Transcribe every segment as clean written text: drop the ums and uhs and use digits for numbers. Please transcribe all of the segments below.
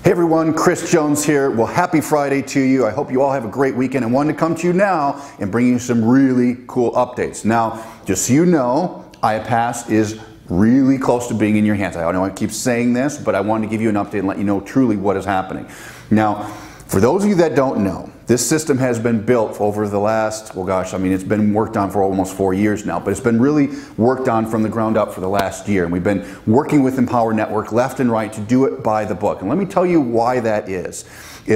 Hey everyone, Chris Jones here. Well, happy Friday to you. I hope you all have a great weekend and wanted to come to you now and bring you some really cool updates. Now, just so you know, iPas is really close to being in your hands. I know I keep saying this, but I wanted to give you an update and let you know truly what is happening. Now, for those of you that don't know, this system has been built over the last, well gosh, I mean it's been worked on for almost 4 years now, but it's been really worked on from the ground up for the last year. And we've been working with Empower Network left and right to do it by the book. And let me tell you why that is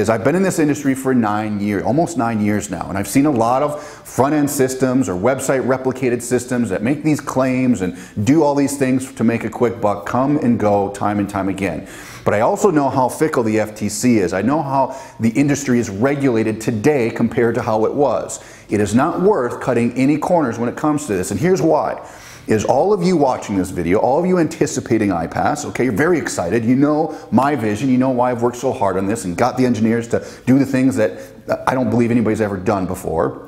I've been in this industry for 9 years, almost 9 years now, and I've seen a lot of front-end systems or website replicated systems that make these claims and do all these things to make a quick buck come and go time and time again. But I also know how fickle the FTC is. I know how the industry is regulated today compared to how it was. It is not worth cutting any corners when it comes to this, and here's why. Is all of you watching this video, all of you anticipating iPas, okay, you're very excited, you know my vision, you know why I've worked so hard on this and got the engineers to do the things that I don't believe anybody's ever done before.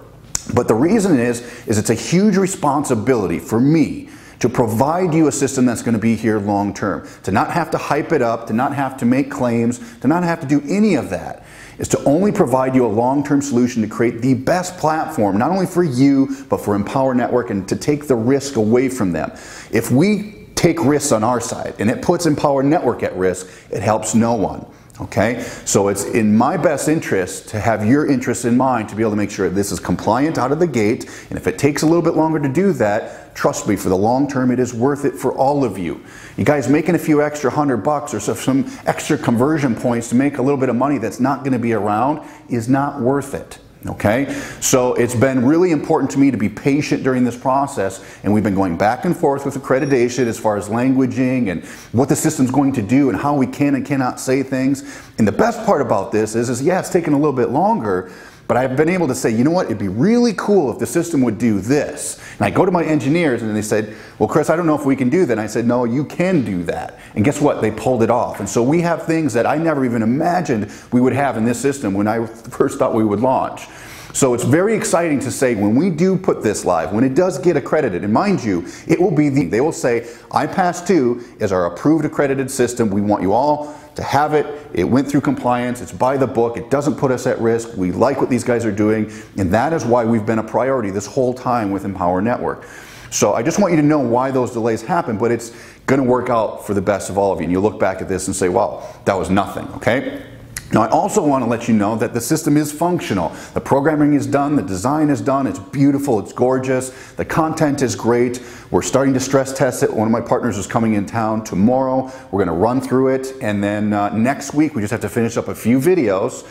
But the reason is it's a huge responsibility for me to provide you a system that's going to be here long term. To not have to hype it up, to not have to make claims, to not have to do any of that. Is to only provide you a long-term solution to create the best platform, not only for you, but for Empower Network, and to take the risk away from them. If we take risks on our side and it puts Empower Network at risk, it helps no one. Okay, so it's in my best interest to have your interest in mind to be able to make sure this is compliant out of the gate, and if it takes a little bit longer to do that, trust me, for the long term it is worth it for all of you. You guys making a few extra $100 or some extra conversion points to make a little bit of money that's not going to be around is not worth it. Okay, so it's been really important to me to be patient during this process, and we've been going back and forth with accreditation as far as languaging and what the system's going to do and how we can and cannot say things. And the best part about this is yeah, it's taken a little bit longer, but I've been able to say, you know what, it'd be really cool if the system would do this. And I go to my engineers and they said, well Chris, I don't know if we can do that. And I said, no, you can do that. And guess what, they pulled it off. And so we have things that I never even imagined we would have in this system when I first thought we would launch. So it's very exciting to say when we do put this live, when it does get accredited, and mind you, it will be they will say iPas2 is our approved accredited system. We want you all to have it. It went through compliance. It's by the book. It doesn't put us at risk. We like what these guys are doing, and that is why we've been a priority this whole time with Empower Network. So I just want you to know why those delays happen, but it's going to work out for the best of all of you. And you look back at this and say, wow, that was nothing, okay? Now I also want to let you know that the system is functional. The programming is done, the design is done, it's beautiful, it's gorgeous, the content is great. We're starting to stress test it. One of my partners is coming in town tomorrow. We're going to run through it, and then next week we just have to finish up a few videos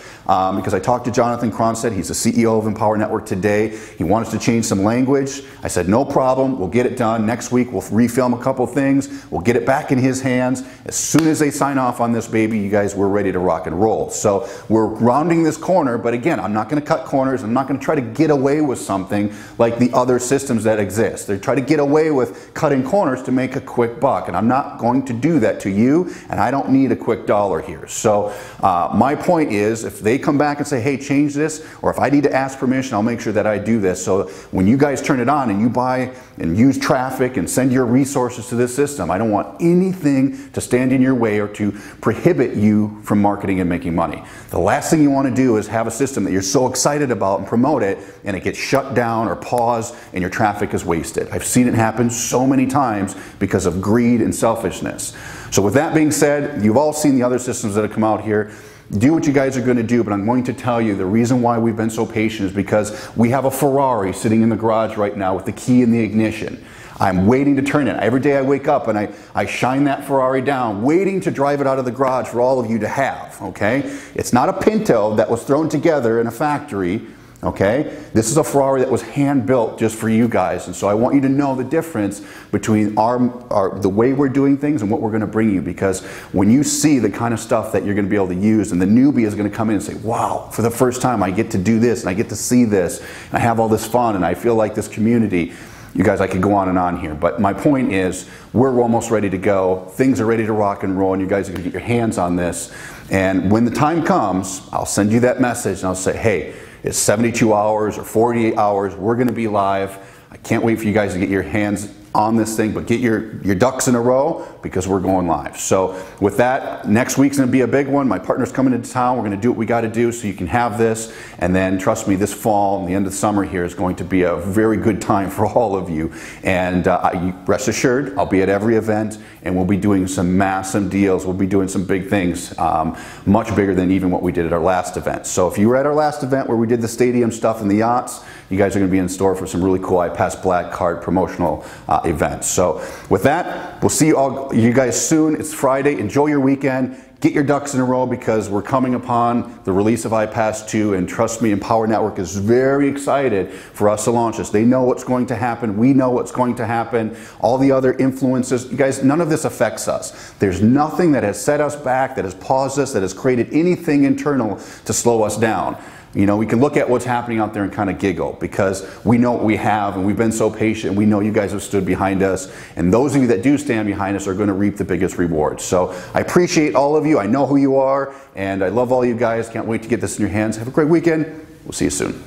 because I talked to Jonathan Cronstead. He's the CEO of Empower Network today. He wanted us to change some language. I said no problem, we'll get it done. Next week we'll refilm a couple things, we'll get it back in his hands. As soon as they sign off on this baby, you guys, we're ready to rock and roll. So we're rounding this corner, but again, I'm not going to cut corners. I'm not going to try to get away with something like the other systems that exist. They try to get away with cutting corners to make a quick buck, and I'm not going to do that to you, and I don't need a quick dollar here. So my point is, if they come back and say, hey, change this, or if I need to ask permission, I'll make sure that I do this. So when you guys turn it on and you buy and use traffic and send your resources to this system, I don't want anything to stand in your way or to prohibit you from marketing and making money. The last thing you want to do is have a system that you're so excited about and promote it, and it gets shut down or paused and your traffic is wasted. I've seen it happen so many times because of greed and selfishness. So with that being said, you've all seen the other systems that have come out here. Do what you guys are going to do, but I'm going to tell you the reason why we've been so patient is because we have a Ferrari sitting in the garage right now with the key in the ignition. I'm waiting to turn it. Every day I wake up and I shine that Ferrari down, waiting to drive it out of the garage for all of you to have, okay? It's not a Pinto that was thrown together in a factory, okay? This is a Ferrari that was hand-built just for you guys, and so I want you to know the difference between the way we're doing things and what we're going to bring you, because when you see the kind of stuff that you're going to be able to use, and the newbie is going to come in and say, wow, for the first time I get to do this, and I get to see this, and I have all this fun, and I feel like this community. You guys, I could go on and on here, but my point is we're almost ready to go. Things are ready to rock and roll, and you guys are going to get your hands on this. And when the time comes, I'll send you that message and I'll say, hey, it's 72 hours or 48 hours. We're going to be live. I can't wait for you guys to get your hands on this thing, but get your ducks in a row because we're going live. So with that, next week's going to be a big one. My partner's coming into town. We're going to do what we got to do so you can have this. And then trust me, this fall and the end of the summer here is going to be a very good time for all of you. And rest assured, I'll be at every event and we'll be doing some massive deals. We'll be doing some big things, much bigger than even what we did at our last event. So if you were at our last event where we did the stadium stuff and the yachts, you guys are going to be in store for some really cool iPas Black Card promotional events. So with that, we'll see you guys soon. It's Friday. Enjoy your weekend. Get your ducks in a row because we're coming upon the release of iPas2, and trust me, Empower Network is very excited for us to launch this. They know what's going to happen. We know what's going to happen. All the other influences, you guys, none of this affects us. There's nothing that has set us back, that has paused us, that has created anything internal to slow us down. You know, we can look at what's happening out there and kind of giggle because we know what we have and we've been so patient. We know you guys have stood behind us, and those of you that do stand behind us are going to reap the biggest rewards. So I appreciate all of you. I know who you are, and I love all you guys. Can't wait to get this in your hands. Have a great weekend. We'll see you soon.